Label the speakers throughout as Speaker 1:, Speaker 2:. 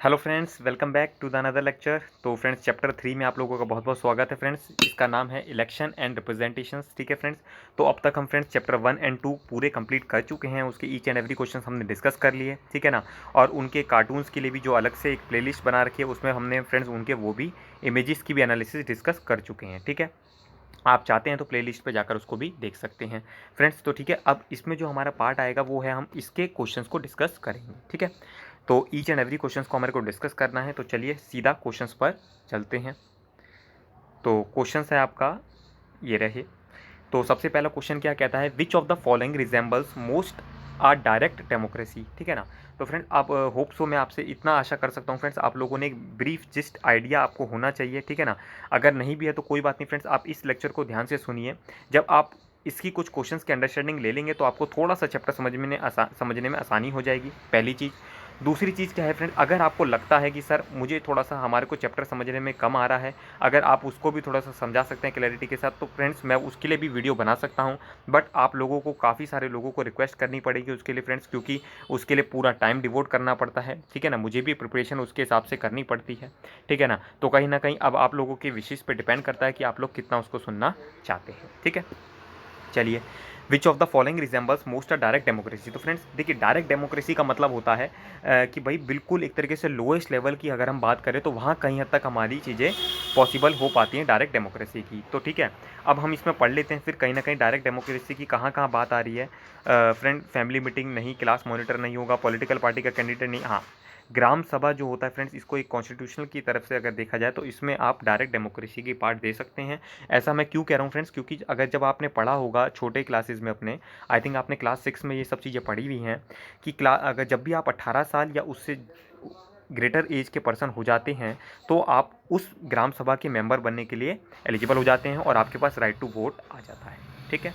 Speaker 1: Hello friends, welcome back to the another lecture. तो friends, chapter 3 में आप लोगों का बहुत बहुत स्वागत है फ्रेंड्स। इसका नाम है इलेक्शन एंड रिप्रेजेंटेशंस। ठीक है फ्रेंड्स, तो अब तक हम फ्रेंड्स चैप्टर 1 एंड 2 पूरे कंप्लीट कर चुके हैं। उसके ईच एंड एवरी क्वेश्चन हमने डिस्कस कर लिए, ठीक है ना। और उनके कार्टून्स के लिए भी जो अलग से एक प्लेलिस्ट बना रखी है, उसमें हमने फ्रेंड्स उनके वो भी इमेजेस की भी एनालिसिस डिस्कस कर चुके हैं। ठीक है, आप चाहते हैं तो प्लेलिस्ट पे जाकर उसको भी देख सकते हैं फ्रेंड्स। तो ठीक है, अब इसमें जो हमारा पार्ट आएगा वो है हम इसके क्वेश्चंस को डिस्कस करेंगे। ठीक है, तो ईच एंड एवरी क्वेश्चंस को हमारे को डिस्कस करना है। तो चलिए सीधा क्वेश्चंस पर चलते हैं। तो क्वेश्चंस है आपका ये रहे। तो सबसे पहला क्वेश्चन क्या कहता है, which of the following resembles most a direct democracy. ठीक है ना। तो फ्रेंड्स, आप होप सो मैं आपसे इतना आशा कर सकता हूँ फ्रेंड्स, आप लोगों ने एक ब्रीफ जिस्ट आइडिया आपको होना चाहिए। ठीक है ना, अगर नहीं भी है तो कोई बात नहीं फ्रेंड्स, आप इस लेक्चर को ध्यान से सुनिए। जब आप इसकी कुछ क्वेश्चंस की अंडरस्टैंडिंग ले लेंगे तो आपको थोड़ा सा चैप्टर समझने में आसानी हो जाएगी, पहली चीज़। दूसरी चीज़ क्या है फ्रेंड, अगर आपको लगता है कि सर मुझे थोड़ा सा हमारे को चैप्टर समझने में कम आ रहा है, अगर आप उसको भी थोड़ा सा समझा सकते हैं क्लैरिटी के साथ, तो फ्रेंड्स मैं उसके लिए भी वीडियो बना सकता हूं। बट आप लोगों को, काफ़ी सारे लोगों को रिक्वेस्ट करनी पड़ेगी उसके लिए फ्रेंड्स, क्योंकि उसके लिए पूरा टाइम डिवोट करना पड़ता है। ठीक है ना, मुझे भी प्रिपरेशन उसके हिसाब से करनी पड़ती है। ठीक है ना, तो कहीं ना कहीं अब आप लोगों के विशेष पे डिपेंड करता है कि आप लोग कितना उसको सुनना चाहते हैं। ठीक है, चलिए, विच of the following resembles most a direct democracy. तो फ्रेंड्स देखिए, डायरेक्ट डेमोक्रेसी का मतलब होता है कि भाई बिल्कुल एक तरीके से लोएस्ट लेवल की अगर हम बात करें तो वहाँ कहीं हद तक हमारी चीज़ें पॉसिबल हो पाती हैं डायरेक्ट डेमोक्रेसी की। तो ठीक है, अब हम इसमें पढ़ लेते हैं फिर कहीं ना कहीं डायरेक्ट डेमोक्रेसी की कहाँ कहाँ बात आ रही है। फ्रेंड, फैमिली मीटिंग नहीं, क्लास मॉनिटर नहीं होगा, पॉलिटिकल पार्टी का कैंडिडेट नहीं, हाँ ग्राम सभा जो होता है फ्रेंड्स, इसको एक कॉन्स्टिट्यूशनल की तरफ से अगर देखा जाए तो इसमें आप डायरेक्ट डेमोक्रेसी की पार्ट दे सकते हैं। ऐसा मैं क्यों कह रहा हूँ फ्रेंड्स, क्योंकि अगर जब आपने पढ़ा होगा छोटे क्लासेस में अपने, आई थिंक आपने क्लास 6 में ये सब चीज़ें पढ़ी हुई हैं कि अगर जब भी आप 18 साल या उससे ग्रेटर एज के पर्सन हो जाते हैं तो आप उस ग्राम सभा के मेंबर बनने के लिए एलिजिबल हो जाते हैं और आपके पास राइट टू वोट आ जाता है। ठीक है,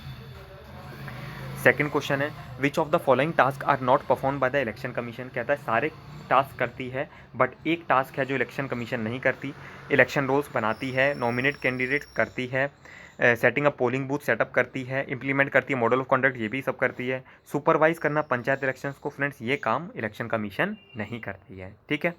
Speaker 1: सेकंड क्वेश्चन है, which of the following task are not perform by the election commission. कहता है सारे टास्क करती है बट एक टास्क है जो इलेक्शन कमीशन नहीं करती। इलेक्शन रोल्स बनाती है, नॉमिनेट कैंडिडेट करती है, setting up polling booth setup करती है, इंप्लीमेंट करती है मॉडल ऑफ कंडक्ट, ये भी सब करती है। सुपरवाइज करना पंचायत इलेक्शंस को फ्रेंड्स, ये काम इलेक्शन कमीशन नहीं करती है। ठीक है,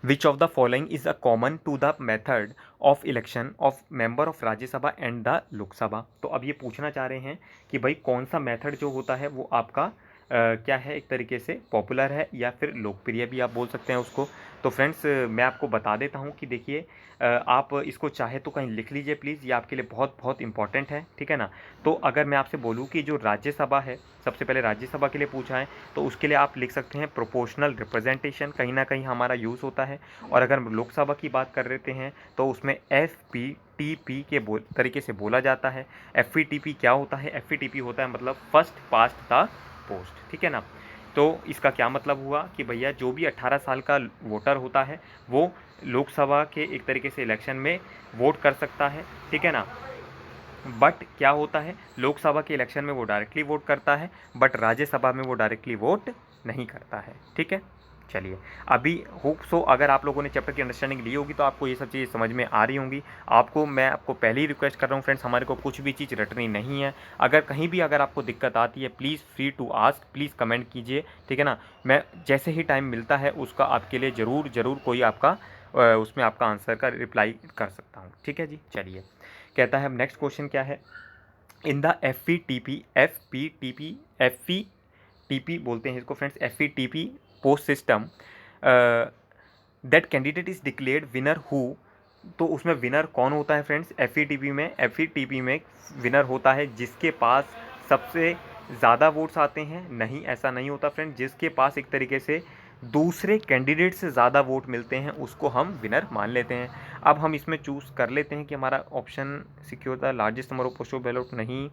Speaker 1: which of the following is a common to the method of election of member of Rajya Sabha and the Lok Sabha. तो अब ये पूछना चाह रहे हैं कि भाई कौन सा मेथड जो होता है वो आपका क्या है, एक तरीके से पॉपुलर है या फिर लोकप्रिय भी आप बोल सकते हैं उसको। तो फ्रेंड्स, मैं आपको बता देता हूँ कि देखिए, आप इसको चाहे तो कहीं लिख लीजिए प्लीज़, ये आपके लिए बहुत बहुत इंपॉर्टेंट है। ठीक है ना, तो अगर मैं आपसे बोलूँ कि जो राज्यसभा है, सबसे पहले राज्यसभा के लिए पूछा है, तो उसके लिए आप लिख सकते हैं प्रोपोर्शनल रिप्रेजेंटेशन, कहीं ना कहीं हमारा यूज़ होता है। और अगर लोकसभा की बात कर लेते हैं तो उसमें FPTP के तरीके से बोला जाता है। FPTP क्या होता है, FPTP होता है मतलब फर्स्ट पास्ट द पोस्ट। ठीक है ना, तो इसका क्या मतलब हुआ कि भैया जो भी 18 साल का वोटर होता है वो लोकसभा के एक तरीके से इलेक्शन में वोट कर सकता है। ठीक है ना, बट क्या होता है, लोकसभा के इलेक्शन में वो डायरेक्टली वोट करता है बट राज्यसभा में वो डायरेक्टली वोट नहीं करता है। ठीक है, चलिए, अभी होप सो अगर आप लोगों ने चैप्टर की अंडरस्टैंडिंग ली होगी तो आपको ये सब चीज़ें समझ में आ रही होंगी। मैं आपको पहले ही रिक्वेस्ट कर रहा हूँ फ्रेंड्स, हमारे को कुछ भी चीज़ रटनी नहीं है। अगर कहीं भी अगर आपको दिक्कत आती है, please free to ask, please comment कीजिए। ठीक है ना, मैं जैसे ही टाइम मिलता है उसका आपके लिए ज़रूर ज़रूर कोई आपका उसमें आपका आंसर का रिप्लाई कर सकता हूँ। ठीक है जी, चलिए, कहता है अब नेक्स्ट क्वेश्चन क्या है, इन द एफ बोलते हैं इसको friends, FETP post system, that candidate is declared winner who. तो उसमें विनर कौन होता है फ्रेंड्स, FETP में विनर होता है जिसके पास सबसे ज़्यादा वोट्स आते हैं। नहीं, ऐसा नहीं होता फ्रेंड, जिसके पास एक तरीके से दूसरे कैंडिडेट से ज़्यादा वोट मिलते हैं उसको हम विनर मान लेते हैं। अब हम इसमें चूज़ कर लेते हैं कि हमारा option secure the largest number of postal ballot, नहीं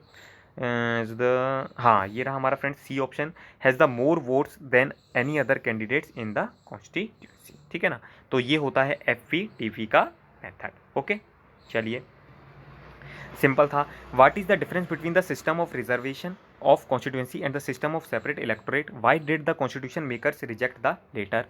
Speaker 1: हाँ ये रहा हमारा friend C option, has the more votes than any other candidates in the constituency. ठीक है ना, तो ये होता है FETP का मेथड। ओके, चलिए, सिंपल था। What is the difference between the system of reservation of constituency and the system of separate electorate, why did the constitution makers reject the letter.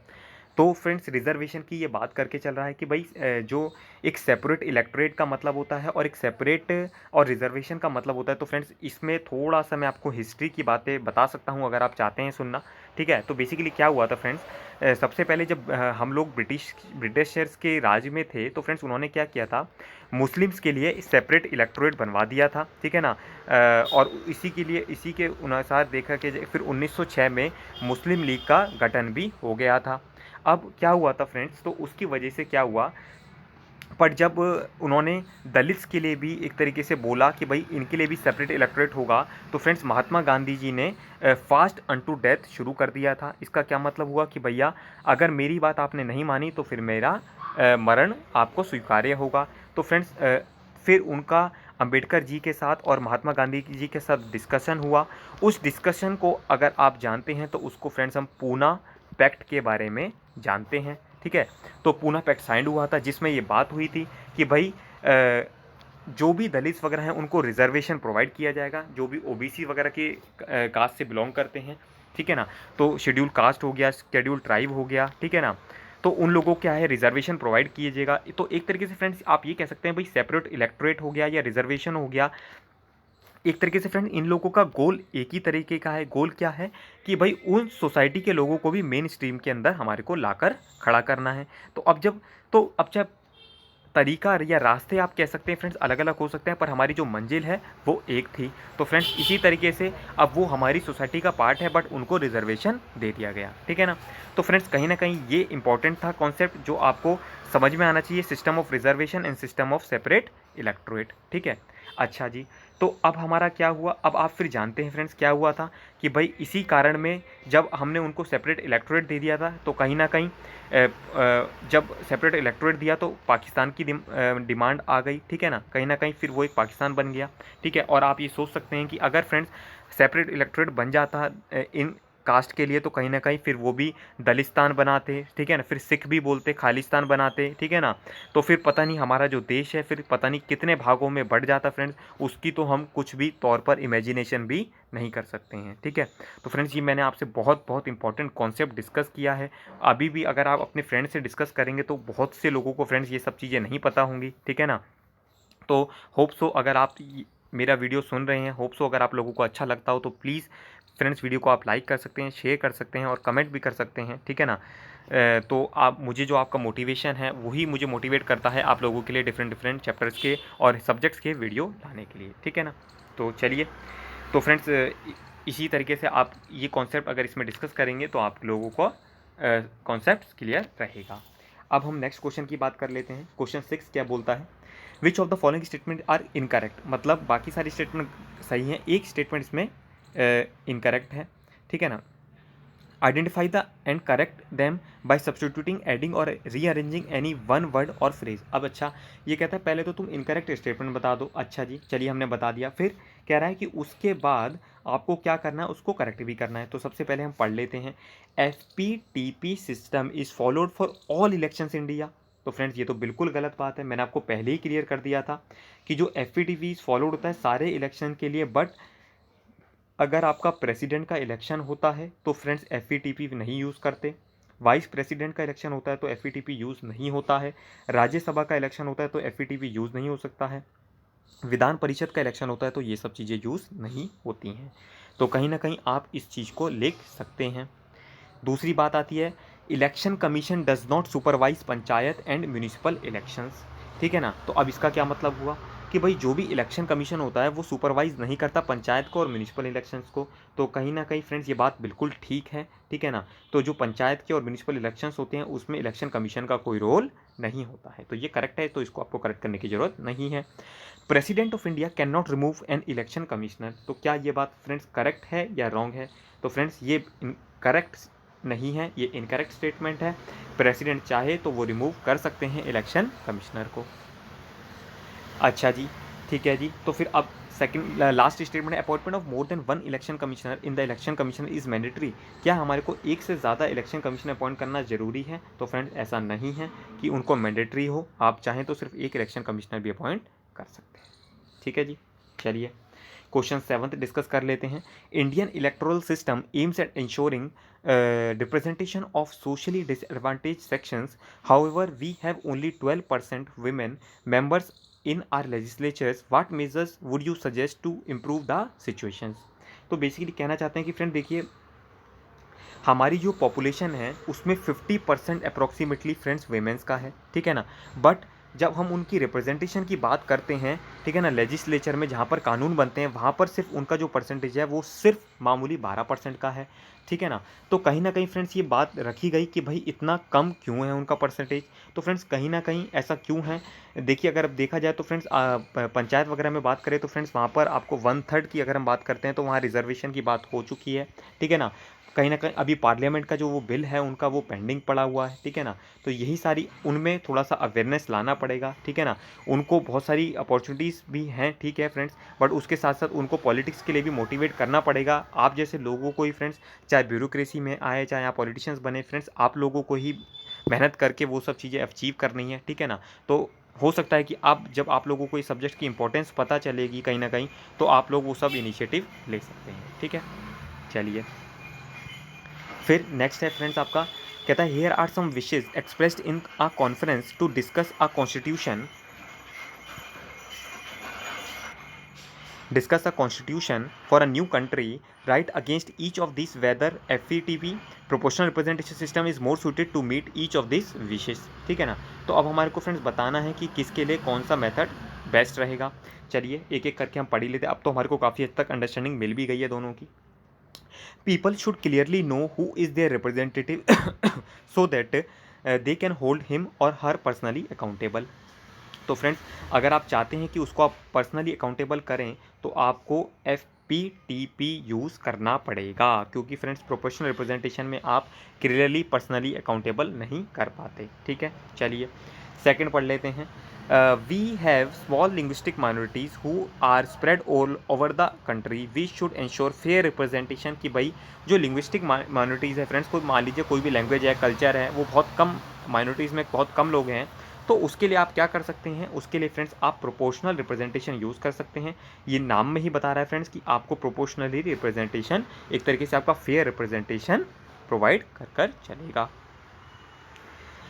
Speaker 1: तो फ्रेंड्स रिजर्वेशन की ये बात करके चल रहा है कि भाई जो एक सेपरेट इलेक्टोरेट का मतलब होता है और एक सेपरेट और रिजर्वेशन का मतलब होता है। तो फ्रेंड्स इसमें थोड़ा सा मैं आपको हिस्ट्री की बातें बता सकता हूँ अगर आप चाहते हैं सुनना, ठीक है। तो बेसिकली क्या हुआ था फ्रेंड्स, सबसे पहले जब हम लोग ब्रिटिशर्स के राज में थे तो फ्रेंड्स उन्होंने क्या किया था, मुस्लिम्स के लिए सेपरेट इलेक्टोरेट बनवा दिया था, ठीक है ना। और इसी के लिए, इसी के अनुसार देखा कि फिर 1906 में मुस्लिम लीग का गठन भी हो गया था। अब क्या हुआ था फ्रेंड्स, तो उसकी वजह से क्या हुआ, पर जब उन्होंने दलित्स के लिए भी एक तरीके से बोला कि भाई इनके लिए भी सेपरेट इलेक्टोरेट होगा, तो फ्रेंड्स महात्मा गांधी जी ने फास्ट अनटू डेथ शुरू कर दिया था। इसका क्या मतलब हुआ कि भैया अगर मेरी बात आपने नहीं मानी तो फिर मेरा मरण आपको स्वीकार्य होगा। तो फ्रेंड्स फिर उनका अंबेडकर जी के साथ और महात्मा गांधी जी के साथ डिस्कशन हुआ। उस डिस्कशन को अगर आप जानते हैं तो उसको फ्रेंड्स हम पूना पैक्ट के बारे में जानते हैं, ठीक है। तो पूना पैक्ट साइन हुआ था जिसमें ये बात हुई थी कि भाई जो भी दलित वगैरह हैं उनको रिजर्वेशन प्रोवाइड किया जाएगा, जो भी ओबीसी वगैरह के कास्ट से बिलोंग करते हैं, ठीक है ना। तो शेड्यूल कास्ट हो गया, शेड्यूल ट्राइब हो गया, ठीक है ना। तो उन लोगों को क्या है, रिजर्वेशन प्रोवाइड कीजिएगा। तो एक तरीके से फ्रेंड्स आप ये कह सकते हैं भाई सेपरेट इलेक्टोरेट हो गया या रिजर्वेशन हो गया, एक तरीके से फ्रेंड इन लोगों का गोल एक ही तरीके का है। गोल क्या है कि भाई उन सोसाइटी के लोगों को भी मेन स्ट्रीम के अंदर हमारे को लाकर खड़ा करना है। तो अब जब तरीका या रास्ते आप कह सकते हैं फ्रेंड्स अलग अलग हो सकते हैं, पर हमारी जो मंजिल है वो एक थी। तो फ्रेंड्स इसी तरीके से अब वो हमारी सोसाइटी का पार्ट है बट उनको रिजर्वेशन दे दिया गया, ठीक है ना। तो फ्रेंड्स कहीं ना कहीं ये इंपॉर्टेंट था कॉन्सेप्ट जो आपको समझ में आना चाहिए, system of reservation and system of separate electorate, ठीक है। अच्छा जी, तो अब हमारा क्या हुआ, अब आप फिर जानते हैं फ्रेंड्स क्या हुआ था कि भाई इसी कारण में जब हमने उनको सेपरेट इलेक्टोरेट दे दिया था तो कहीं ना कहीं जब सेपरेट इलेक्टोरेट दिया तो पाकिस्तान की डिमांड आ गई, ठीक है ना कहीं फिर वो एक पाकिस्तान बन गया, ठीक है। और आप ये सोच सकते हैं कि अगर फ्रेंड्स सेपरेट इलेक्टोरेट बन जाता इन कास्ट के लिए तो कहीं ना कहीं फिर वो भी दलिस्तान बनाते, ठीक है ना, फिर सिख भी बोलते खालिस्तान बनाते, ठीक है ना। तो फिर पता नहीं हमारा जो देश है फिर पता नहीं कितने भागों में बढ़ जाता फ्रेंड्स, उसकी तो हम कुछ भी तौर पर इमेजिनेशन भी नहीं कर सकते हैं, ठीक है। तो फ्रेंड्स ये मैंने आपसे बहुत बहुत इंपॉर्टेंट कॉन्सेप्ट डिस्कस किया है। अभी भी अगर आप अपने फ्रेंड से डिस्कस करेंगे तो बहुत से लोगों को फ्रेंड्स ये सब चीज़ें नहीं पता होंगी, ठीक है ना। तो होप सो अगर आप मेरा वीडियो सुन रहे हैं, होप सो अगर आप लोगों को अच्छा लगता हो तो प्लीज़ फ्रेंड्स वीडियो को आप लाइक कर सकते हैं, शेयर कर सकते हैं और कमेंट भी कर सकते हैं, ठीक है ना। तो आप मुझे जो आपका मोटिवेशन है वही मुझे मोटिवेट करता है आप लोगों के लिए डिफरेंट डिफरेंट चैप्टर्स के और सब्जेक्ट्स के वीडियो लाने के लिए, ठीक है ना। तो चलिए, तो फ्रेंड्स इसी तरीके से आप ये कॉन्सेप्ट अगर इसमें डिस्कस करेंगे तो आप लोगों को कॉन्सेप्ट क्लियर रहेगा। अब हम नेक्स्ट क्वेश्चन की बात कर लेते हैं। क्वेश्चन 6 क्या बोलता है, which of the following statement are incorrect, मतलब बाकी सारी स्टेटमेंट सही हैं, एक स्टेटमेंट इसमें इनकरेक्ट है, ठीक है ना। Identify the end correct them by substituting adding और रीअरेंजिंग एनी वन वर्ड और फ्रेज। अब अच्छा ये कहता है पहले तो तुम इनकरेक्ट स्टेटमेंट बता दो, अच्छा जी चलिए हमने बता दिया, फिर कह रहा है कि उसके बाद आपको क्या करना है, उसको करेक्ट भी करना है। तो सबसे पहले हम पढ़ लेते हैं, FPTP system is followed for all elections India. तो फ्रेंड्स ये तो बिल्कुल गलत बात है, मैंने आपको पहले ही क्लियर कर दिया था कि जो FPTP फॉलोड होता है सारे इलेक्शन के लिए, बट अगर आपका प्रेसिडेंट का इलेक्शन होता है तो फ्रेंड्स FPTP नहीं यूज़ करते, वाइस प्रेसिडेंट का इलेक्शन होता है तो FPTP यूज़ नहीं होता है, राज्यसभा का इलेक्शन होता है तो FPTP यूज़ नहीं हो सकता है, विधान परिषद का इलेक्शन होता है तो ये सब चीज़ें यूज़ नहीं होती हैं। तो कहीं ना कहीं आप इस चीज़ को लिख सकते हैं। दूसरी बात आती है, election commission does not supervise panchayat and municipal elections, ठीक है ना। तो अब इसका क्या मतलब हुआ कि भाई जो भी इलेक्शन कमीशन होता है वो सुपरवाइज नहीं करता पंचायत को और म्यूनिसिपल इलेक्शंस को। तो कहीं ना कहीं फ्रेंड्स ये बात बिल्कुल ठीक है, ठीक है ना। तो जो पंचायत के और म्यूनिसिपल इलेक्शंस होते हैं उसमें इलेक्शन कमीशन का कोई रोल नहीं होता है, तो ये करेक्ट है, तो इसको आपको करेक्ट करने की ज़रूरत नहीं है। President of India can not remove an election commissioner, तो क्या ये बात फ्रेंड्स करेक्ट है या रॉन्ग है। तो फ्रेंड्स ये करेक्ट नहीं है, ये इनकरेक्ट स्टेटमेंट है। प्रेसिडेंट चाहे तो वो रिमूव कर सकते हैं इलेक्शन कमिश्नर को। अच्छा जी ठीक है जी, तो फिर अब सेकंड लास्ट स्टेटमेंट है, appointment of more than one election commissioner in the election commission is mandatory, क्या हमारे को एक से ज़्यादा इलेक्शन कमिश्नर अपॉइंट करना ज़रूरी है। तो फ्रेंड्स ऐसा नहीं है कि उनको मैंडेटरी हो, आप चाहें तो सिर्फ एक इलेक्शन कमिश्नर भी अपॉइंट कर सकते हैं, ठीक है जी। चलिए, क्वेश्चन 7th डिस्कस कर लेते हैं। Indian electoral system aims at ensuring representation of socially disadvantaged sections. However, we have only 12% women members in our legislatures. What measures would you suggest to improve the situations? तो basically कहना चाहते हैं कि friend देखिए, हमारी जो population है उसमें 50% अप्रॉक्सीमेटली फ्रेंड्स वेमेंस का है, ठीक है ना। बट जब हम उनकी रिप्रेजेंटेशन की बात करते हैं, ठीक है ना, लेजिस्लेचर में जहाँ पर कानून बनते हैं वहाँ पर सिर्फ उनका जो परसेंटेज है वो सिर्फ मामूली 12% का है, ठीक है ना। तो कहीं ना कहीं फ्रेंड्स ये बात रखी गई कि भाई इतना कम क्यों है उनका परसेंटेज। तो फ्रेंड्स कहीं ना कहीं ऐसा क्यों है, देखिए अगर अब देखा जाए तो फ्रेंड्स पंचायत वगैरह में बात करें तो फ्रेंड्स वहाँ पर आपको 1/3 की अगर हम बात करते हैं तो वहाँ रिजर्वेशन की बात हो चुकी है, ठीक है ना। कहीं ना कहीं अभी पार्लियामेंट का जो वो बिल है उनका वो पेंडिंग पड़ा हुआ है, ठीक है ना। तो यही सारी उनमें थोड़ा सा अवेयरनेस लाना पड़ेगा, ठीक है ना। उनको बहुत सारी अपॉर्चुनिटीज़ भी हैं, ठीक है फ्रेंड्स, बट उसके साथ साथ उनको पॉलिटिक्स के लिए भी मोटिवेट करना पड़ेगा। आप जैसे लोगों को ही फ्रेंड्स, चाहे ब्यूरोक्रेसी में आए चाहे आप पॉलिटिशियंस बने फ्रेंड्स, आप लोगों को ही मेहनत करके वो सब चीज़ें अचीव करनी है, ठीक है ना। तो हो सकता है कि जब आप लोगों को इस सब्जेक्ट की इंपॉर्टेंस पता चलेगी कहीं ना कहीं, तो आप लोग वो सब इनिशिएटिव ले सकते हैं, ठीक है। चलिए फिर नेक्स्ट है फ्रेंड्स आपका, कहता है here are some wishes expressed in a conference to discuss a constitution for a new country, right against each of this whether FETP proportional representation system is more suited to meet each of this wishes, ठीक है ना। तो अब हमारे को friends बताना है कि किसके लिए कौन सा मेथड बेस्ट रहेगा। चलिए एक एक करके हम पढ़ ही लेते हैं। अब तो हमारे को काफ़ी हद तक अंडरस्टैंडिंग मिल भी गई है दोनों की। People should clearly know who is their representative so that they can hold him or her personally accountable. तो फ्रेंड्स अगर आप चाहते हैं कि उसको आप पर्सनली अकाउंटेबल करें तो आपको FPTP यूज़ करना पड़ेगा, क्योंकि फ्रेंड्स प्रोपोर्शनल रिप्रेजेंटेशन में आप क्लियरली पर्सनली अकाउंटेबल नहीं कर पाते, ठीक है। चलिए सेकंड पढ़ लेते हैं। We have small linguistic minorities who are spread all over the country, we should ensure fair representation. कि भाई जो लिंग्विस्टिक माइनॉरिटीज़ है फ्रेंड्स, कोई मान लीजिए कोई भी लैंग्वेज है, कल्चर है, वो बहुत कम माइनॉरिटीज़ में बहुत कम लोग हैं, तो उसके लिए आप क्या कर सकते हैं, उसके लिए फ्रेंड्स आप प्रोपोर्शनल रिप्रेजेंटेशन यूज़ कर सकते हैं। ये नाम में ही बता रहा है फ्रेंड्स कि आपको प्रोपोर्शनली रिप्रेजेंटेशन, एक तरीके से आपका फेयर रिप्रेजेंटेशन प्रोवाइड कर चलेगा।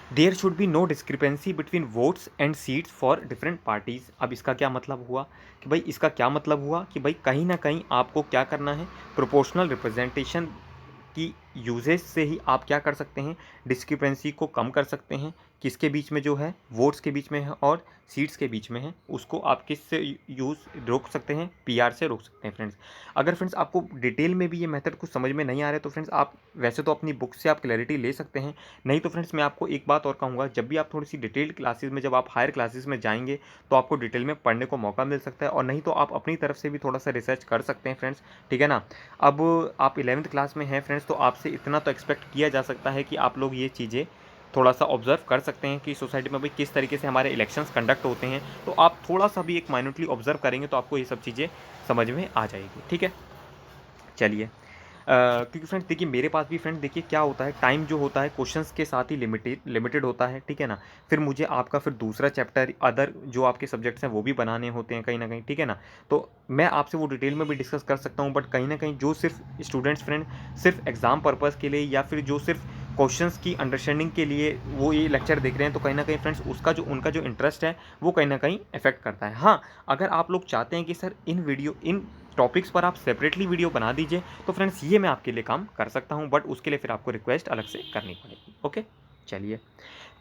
Speaker 1: There should be no discrepancy between votes and seats for different parties. अब इसका क्या मतलब हुआ कि भाई, इसका क्या मतलब हुआ कि भाई कहीं ना कहीं आपको क्या करना है, प्रोपोर्शनल रिप्रेजेंटेशन की यूजेज से ही आप क्या कर सकते हैं, डिस्क्रिपेंसी को कम कर सकते हैं। किसके बीच में जो है, वोट्स के बीच में है और सीट्स के बीच में है, उसको आप किस से यूज़ रोक सकते हैं, PR से रोक सकते हैं फ्रेंड्स। अगर फ्रेंड्स आपको डिटेल में भी ये मेथड कुछ समझ में नहीं आ रहा है तो फ्रेंड्स आप वैसे तो अपनी बुक से आप क्लैरिटी ले सकते हैं, नहीं तो फ्रेंड्स मैं आपको एक बात और कहूँगा, जब भी आप थोड़ी सी डिटेल्ड क्लासेस में, जब आप हायर क्लासेस में जाएंगे तो आपको डिटेल में पढ़ने को मौका मिल सकता है, और नहीं तो आप अपनी तरफ से भी थोड़ा सा रिसर्च कर सकते हैं फ्रेंड्स, ठीक है ना। अब आप 11th क्लास में हैं फ्रेंड्स, तो आपसे इतना तो एक्सपेक्ट किया जा सकता है कि आप लोग ये चीज़ें थोड़ा सा ऑब्जर्व कर सकते हैं कि सोसाइटी में भाई किस तरीके से हमारे इलेक्शंस कंडक्ट होते हैं। तो आप थोड़ा सा भी एक माइन्यूटली ऑब्जर्व करेंगे तो आपको ये सब चीज़ें समझ में आ जाएगी, ठीक है। चलिए क्योंकि फ्रेंड्स देखिए मेरे पास भी फ्रेंड देखिए क्या होता है, टाइम जो होता है क्वेश्चंस के साथ ही लिमिटेड होता है, ठीक है ना। फिर मुझे आपका फिर दूसरा चैप्टर अदर जो आपके सब्जेक्ट्स हैं वो भी बनाने होते हैं कहीं ना कहीं, ठीक है ना। तो मैं आपसे वो डिटेल में भी डिस्कस कर सकता हूँ, बट कहीं ना कहीं जो सिर्फ स्टूडेंट्स फ्रेंड सिर्फ एग्ज़ाम पर्पज़ के लिए या फिर जो सिर्फ क्वेश्चंस की अंडरस्टैंडिंग के लिए वो ये लेक्चर देख रहे हैं, तो कहीं ना कहीं फ्रेंड्स उसका जो उनका जो इंटरेस्ट है वो कहीं ना कहीं इफेक्ट करता है। हाँ, अगर आप लोग चाहते हैं कि सर इन टॉपिक्स पर आप सेपरेटली वीडियो बना दीजिए, तो फ्रेंड्स ये मैं आपके लिए काम कर सकता हूँ, बट उसके लिए फिर आपको रिक्वेस्ट अलग से करनी पड़ेगी, ओके। चलिए,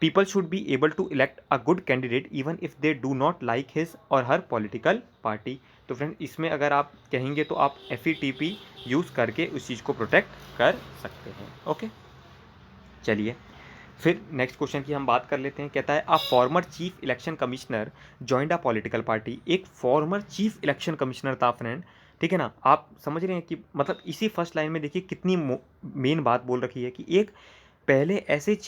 Speaker 1: people should be able to elect a good candidate even if they do not like his or her political party. तो फ्रेंड इसमें अगर आप कहेंगे तो आप FETP यूज़ करके उस चीज़ को प्रोटेक्ट कर सकते हैं, ओके। चलिए फिर नेक्स्ट क्वेश्चन की हम बात कर लेते हैं। कहता है a former chief election commissioner joined a political party. एक फॉर्मर चीफ इलेक्शन कमिश्नर था फ्रेंड, ठीक है ना। आप समझ रहे हैं कि मतलब इसी फर्स्ट लाइन में देखिए कितनी मेन बात बोल रखी है कि एक पहले ऐसे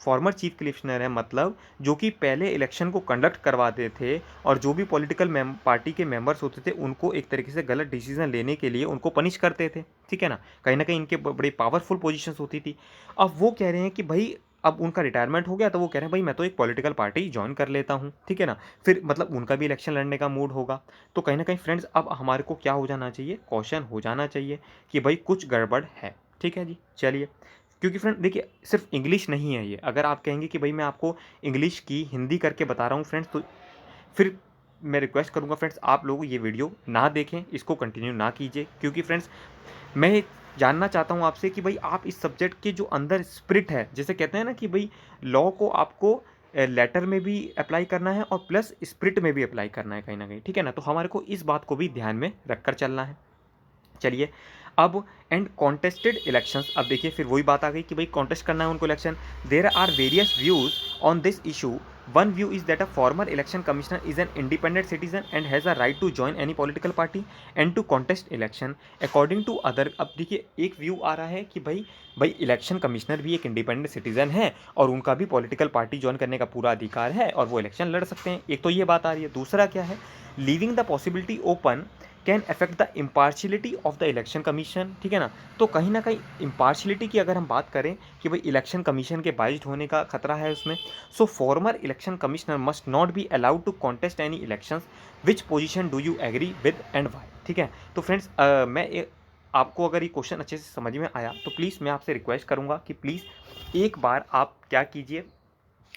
Speaker 1: फॉर्मर चीफ कमिश्नर है, मतलब जो कि पहले इलेक्शन को कंडक्ट करवाते थे और जो भी पॉलिटिकल पार्टी के मेंबर्स होते थे उनको एक तरीके से गलत डिसीजन लेने के लिए उनको पनिश करते थे, ठीक है ना। कहीं ना कहीं इनके बड़ी पावरफुल पोजीशंस होती थी। अब वो कह रहे हैं कि भाई अब उनका रिटायरमेंट हो गया तो वो कह रहे हैं भाई मैं तो एक पॉलिटिकल पार्टी ज्वाइन कर लेता हूँ, ठीक है ना। फिर मतलब उनका भी इलेक्शन लड़ने का मूड होगा। तो कहीं ना कहीं फ्रेंड्स अब हमारे को क्या हो जाना चाहिए, क्वेश्चन हो जाना चाहिए कि भाई कुछ गड़बड़ है, ठीक है जी। चलिए, क्योंकि फ्रेंड देखिए सिर्फ इंग्लिश नहीं है ये, अगर आप कहेंगे कि भाई मैं आपको इंग्लिश की हिंदी करके बता रहा हूँ फ्रेंड्स, तो फिर मैं रिक्वेस्ट करूँगा फ्रेंड्स आप लोग ये वीडियो ना देखें, इसको कंटिन्यू ना कीजिए, क्योंकि फ्रेंड्स मैं जानना चाहता हूँ आपसे कि भाई आप इस सब्जेक्ट के जो अंदर स्पिरिट है, जैसे कहते हैं ना कि भाई लॉ को आपको लेटर में भी अप्लाई करना है और प्लस स्पिरिट में भी अप्लाई करना है कहीं ना कहीं, ठीक है ना। तो हमारे को इस बात को भी ध्यान में रखकर चलना है। चलिए, अब एंड कॉन्टेस्टेड इलेक्शंस, अब देखिए फिर वही बात आ गई कि भाई कॉन्टेस्ट करना है उनको election. There are various views on this issue. One view is that a former election commissioner is an independent citizen and has a right to join any political party and to contest election according to other. अब देखिए एक view आ रहा है कि भाई election commissioner भी एक independent citizen है और उनका भी पॉलिटिकल पार्टी ज्वाइन करने का पूरा अधिकार है और वो इलेक्शन लड़ सकते हैं, एक तो ये बात आ रही है। दूसरा क्या है, leaving the possibility open can affect the impartiality of the election commission, ठीक है ना। तो कहीं ना कहीं इम्पार्शलिटी की अगर हम बात करें कि भाई इलेक्शन कमीशन के बाइज्ड होने का खतरा है उसमें, so former election commissioner must not be allowed to contest any elections. Which position do you agree with and why, ठीक है। तो फ्रेंड्स आपको अगर ये क्वेश्चन अच्छे से समझ में आया तो प्लीज़ मैं आपसे रिक्वेस्ट करूँगा कि प्लीज़ एक बार आप क्या कीजिए,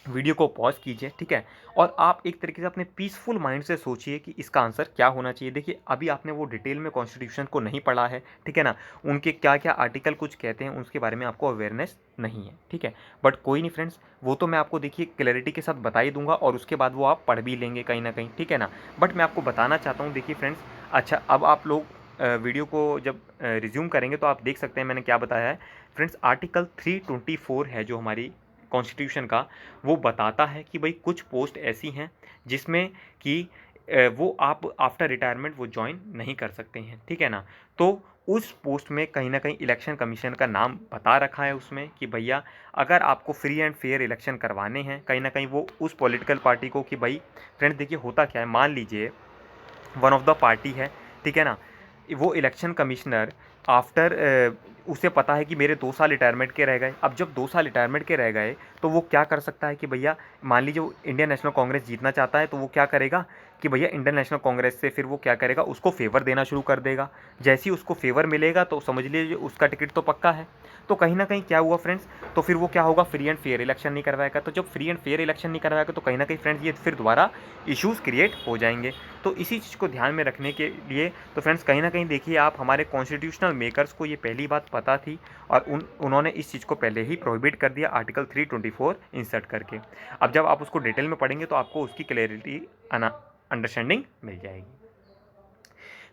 Speaker 1: वीडियो को पॉज कीजिए, ठीक है, और आप एक तरीके से अपने पीसफुल माइंड से सोचिए कि इसका आंसर क्या होना चाहिए। देखिए अभी आपने वो डिटेल में कॉन्स्टिट्यूशन को नहीं पढ़ा है, ठीक है ना, उनके क्या क्या आर्टिकल कुछ कहते हैं उसके बारे में आपको अवेयरनेस नहीं है, ठीक है। बट कोई नहीं फ्रेंड्स, वो तो मैं आपको देखिए क्लैरिटी के साथ बता ही दूंगा और उसके बाद वो आप पढ़ भी लेंगे कहीं ना कहीं, ठीक है ना। बट मैं आपको बताना चाहता हूँ, देखिए फ्रेंड्स, अच्छा अब आप लोग वीडियो को जब रिज्यूम करेंगे तो आप देख सकते हैं मैंने क्या बताया है। फ्रेंड्स आर्टिकल 324 है जो हमारी कॉन्स्टिट्यूशन का, वो बताता है कि भाई कुछ पोस्ट ऐसी हैं जिसमें कि वो आप आफ्टर रिटायरमेंट वो ज्वाइन नहीं कर सकते हैं, ठीक है ना। तो उस पोस्ट में कहीं ना कहीं इलेक्शन कमीशन का नाम बता रखा है उसमें कि भैया अगर आपको फ्री एंड फेयर इलेक्शन करवाने हैं, कहीं ना कहीं वो उस पॉलिटिकल पार्टी को, कि भाई फ्रेंड्स देखिए होता क्या है, मान लीजिए वन ऑफ द पार्टी है, ठीक है ना, वो इलेक्शन कमिश्नर आफ्टर उसे पता है कि मेरे 2 साल रिटायरमेंट के रह गए। अब जब 2 साल रिटायरमेंट के रह गए तो वो क्या कर सकता है कि भैया मान लीजिए वो इंडियन नेशनल कांग्रेस जीतना चाहता है, तो वो क्या करेगा कि भैया इंडियन नेशनल कांग्रेस से फिर वो क्या करेगा, उसको फेवर देना शुरू कर देगा। जैसे ही उसको फेवर मिलेगा तो समझ लीजिए उसका टिकट तो पक्का है। तो कहीं ना कहीं क्या हुआ फ्रेंड्स, तो फिर वो क्या होगा, फ्री एंड फेयर इलेक्शन नहीं करवाएगा। तो जब फ्री एंड फेयर इलेक्शन नहीं करवाएगा तो कहीं ना कहीं फ्रेंड्स ये फिर दोबारा इश्यूज़ क्रिएट हो जाएंगे। तो इसी चीज़ को ध्यान में रखने के लिए तो फ्रेंड्स कहीं ना कहीं देखिए आप, हमारे कॉन्स्टिट्यूशनल मेकर्स को ये पहली बात पता थी और उन्होंने इस चीज़ को पहले ही प्रोहिबिट कर दिया आर्टिकल 324 इंसर्ट करके। अब जब आप उसको डिटेल में पढ़ेंगे तो आपको उसकी क्लैरिटी अंडरस्टैंडिंग मिल जाएगी।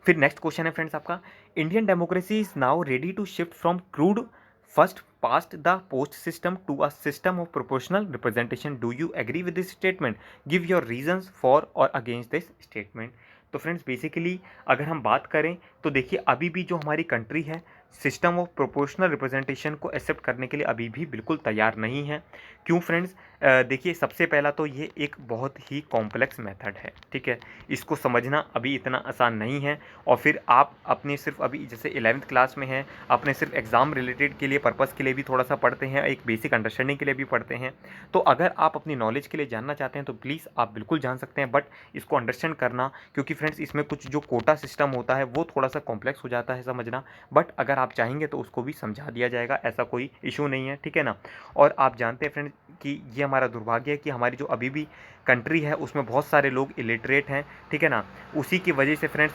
Speaker 1: फिर नेक्स्ट क्वेश्चन है फ्रेंड्स आपका, Indian democracy is now ready to shift from crude first past the post system to a system of proportional representation. Do you agree with this statement? Give your reasons for और against this statement. तो friends basically अगर हम बात करें तो देखिए अभी भी जो हमारी कंट्री है सिस्टम ऑफ प्रोपोर्शनल रिप्रेजेंटेशन को एक्सेप्ट करने के लिए अभी भी बिल्कुल तैयार नहीं है। क्यों फ्रेंड्स? देखिए सबसे पहला तो ये एक बहुत ही कॉम्प्लेक्स मेथड है, ठीक है, इसको समझना अभी इतना आसान नहीं है। और फिर आप अपने सिर्फ अभी जैसे 11th क्लास में हैं, अपने सिर्फ एग्ज़ाम रिलेटेड के लिए पर्पज़ के लिए भी थोड़ा सा पढ़ते हैं, एक बेसिक अंडरस्टैंडिंग के लिए भी पढ़ते हैं। तो अगर आप अपनी नॉलेज के लिए जानना चाहते हैं तो प्लीज़ आप बिल्कुल जान सकते हैं, बट इसको अंडरस्टैंड करना, क्योंकि फ्रेंड्स इसमें कुछ जो कोटा सिस्टम होता है वो थोड़ा सा कॉम्प्लेक्स हो जाता है समझना। बट अगर आप चाहेंगे तो उसको भी समझा दिया जाएगा, ऐसा कोई इशू नहीं है, ठीक है ना। और आप जानते हैं फ्रेंड्स कि ये हमारा दुर्भाग्य है कि हमारी जो अभी भी कंट्री है उसमें बहुत सारे लोग इलिटरेट हैं, ठीक है ना। उसी की वजह से फ्रेंड्स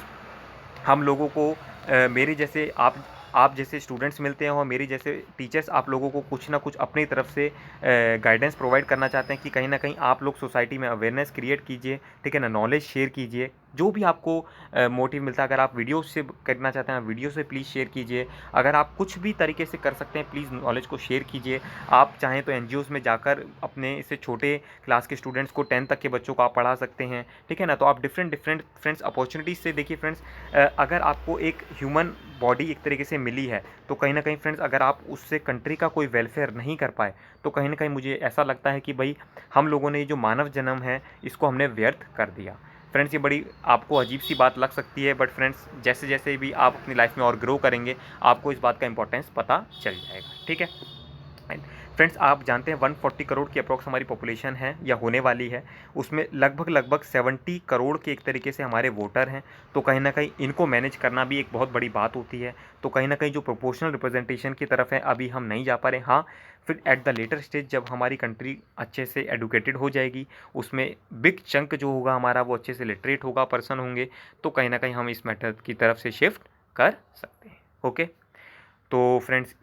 Speaker 1: हम लोगों को मेरे जैसे आप जैसे स्टूडेंट्स मिलते हैं और मेरे जैसे टीचर्स आप लोगों को कुछ ना कुछ अपनी तरफ से गाइडेंस प्रोवाइड करना चाहते हैं कि कहीं ना कहीं आप लोग सोसाइटी में अवेयरनेस क्रिएट कीजिए, ठीक है ना, नॉलेज शेयर कीजिए, जो भी आपको मोटिव मिलता है। अगर आप वीडियो से करना चाहते हैं वीडियो से प्लीज़ शेयर कीजिए। अगर आप कुछ भी तरीके से कर सकते हैं प्लीज़ नॉलेज को शेयर कीजिए। आप चाहें तो NGOs में जाकर अपने से छोटे क्लास के स्टूडेंट्स को 10 तक के बच्चों को आप पढ़ा सकते हैं, ठीक है ना। तो आप डिफरेंट फ्रेंड्स अपॉर्चुनिटीज़ से देखिए फ्रेंड्स, अगर आपको एक ह्यूमन बॉडी एक तरीके से मिली है तो कहीं ना कहीं फ्रेंड्स अगर आप उससे कंट्री का कोई वेलफेयर नहीं कर पाए तो कहीं ना कहीं मुझे ऐसा लगता है कि भाई हम लोगों ने ये जो मानव जन्म है इसको हमने व्यर्थ कर दिया। फ्रेंड्स ये बड़ी आपको अजीब सी बात लग सकती है, बट फ्रेंड्स जैसे जैसे भी आप अपनी लाइफ में और ग्रो करेंगे आपको इस बात का इंपॉर्टेंस पता चल जाएगा, ठीक है। फ्रेंड्स आप जानते हैं 140 करोड़ की अप्रॉक्स हमारी पॉपुलेशन है या होने वाली है, उसमें लगभग 70 करोड़ के एक तरीके से हमारे वोटर हैं। तो कहीं ना कहीं इनको मैनेज करना भी एक बहुत बड़ी बात होती है। तो कहीं ना कहीं जो प्रोपोर्शनल रिप्रेजेंटेशन की तरफ है अभी हम नहीं जा पा रहे। हाँ, फिर एट द लेटर स्टेज जब हमारी कंट्री अच्छे से एडुकेटेड हो जाएगी, उसमें बिग चंक जो होगा हमारा वो अच्छे से लिटरेट होगा, पर्सन होंगे, तो कहीं ना कहीं हम इस मेथड की तरफ से शिफ्ट कर सकते हैं। ओके, तो फ्रेंड्स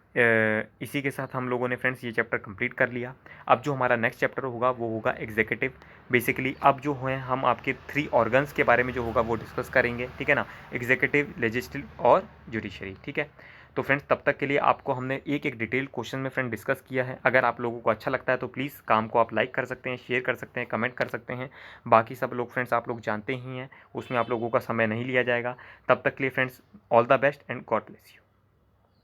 Speaker 1: इसी के साथ हम लोगों ने फ्रेंड्स ये चैप्टर कंप्लीट कर लिया। अब जो हमारा नेक्स्ट चैप्टर होगा वो होगा एग्जीक्यूटिव। बेसिकली अब जो है हम आपके 3 ऑर्गन्स के बारे में जो होगा वो डिस्कस करेंगे, ठीक है ना, एग्जीक्यूटिव, लेजिस्लेटिव और जुडिशरी, ठीक है। तो फ्रेंड्स तब तक के लिए आपको हमने एक एक डिटेल क्वेश्चन में फ्रेंड डिस्कस किया है। अगर आप लोगों को अच्छा लगता है तो प्लीज़ काम को आप लाइक कर सकते हैं, शेयर कर सकते हैं, कमेंट कर सकते हैं। बाकी सब लोग फ्रेंड्स आप लोग जानते ही हैं, उसमें आप लोगों का समय नहीं लिया जाएगा। तब तक के लिए friends all the best and God bless you.